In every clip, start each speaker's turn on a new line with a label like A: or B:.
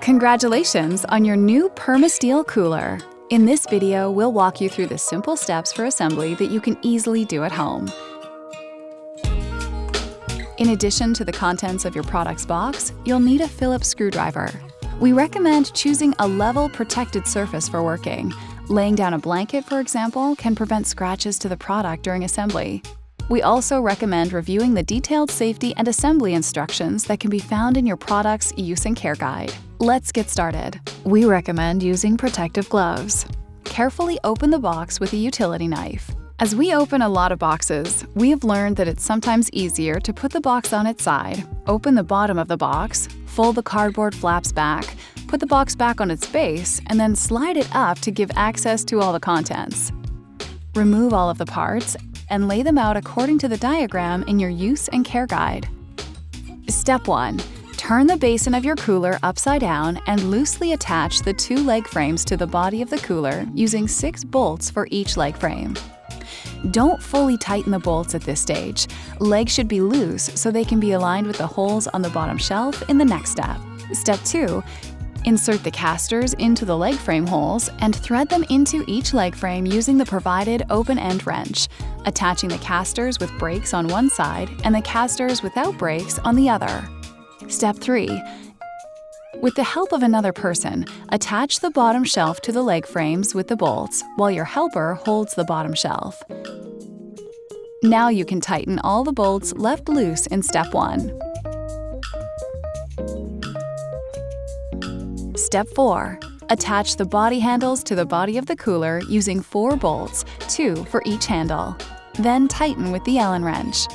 A: Congratulations on your new Permasteel cooler. In this video, we'll walk you through the simple steps for assembly that you can easily do at home. In addition to the contents of your product's box, you'll need a Phillips screwdriver. We recommend choosing a level, protected surface for working. Laying down a blanket, for example, can prevent scratches to the product during assembly. We also recommend reviewing the detailed safety and assembly instructions that can be found in your product's use and care guide. Let's get started. We recommend using protective gloves. Carefully open the box with a utility knife. As we open a lot of boxes, we have learned that it's sometimes easier to put the box on its side, open the bottom of the box, fold the cardboard flaps back, put the box back on its base, and then slide it up to give access to all the contents. Remove all of the parts and lay them out according to the diagram in your use and care guide. Step 1. Turn the basin of your cooler upside down and loosely attach the two leg frames to the body of the cooler using 6 bolts for each leg frame. Don't fully tighten the bolts at this stage. Legs should be loose so they can be aligned with the holes on the bottom shelf in the next step. Step 2. Insert the casters into the leg frame holes and thread them into each leg frame using the provided open-end wrench, attaching the casters with brakes on one side and the casters without brakes on the other. Step 3. With the help of another person, attach the bottom shelf to the leg frames with the bolts, while your helper holds the bottom shelf. Now you can tighten all the bolts left loose in Step 1. Step 4. Attach the body handles to the body of the cooler using 4 bolts, 2 for each handle. Then tighten with the Allen wrench.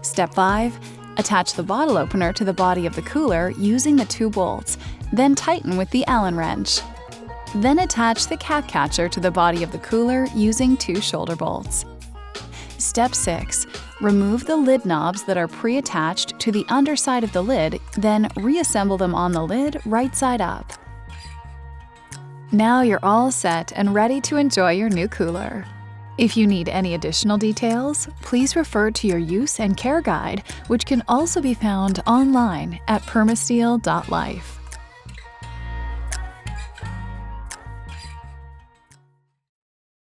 A: Step 5. Attach the bottle opener to the body of the cooler using the 2 bolts, then tighten with the Allen wrench. Then attach the cap catcher to the body of the cooler using 2 shoulder bolts. Step 6. Remove the lid knobs that are pre-attached to the underside of the lid, then reassemble them on the lid right side up. Now you're all set and ready to enjoy your new cooler. If you need any additional details, please refer to your use and care guide, which can also be found online at permasteel.life.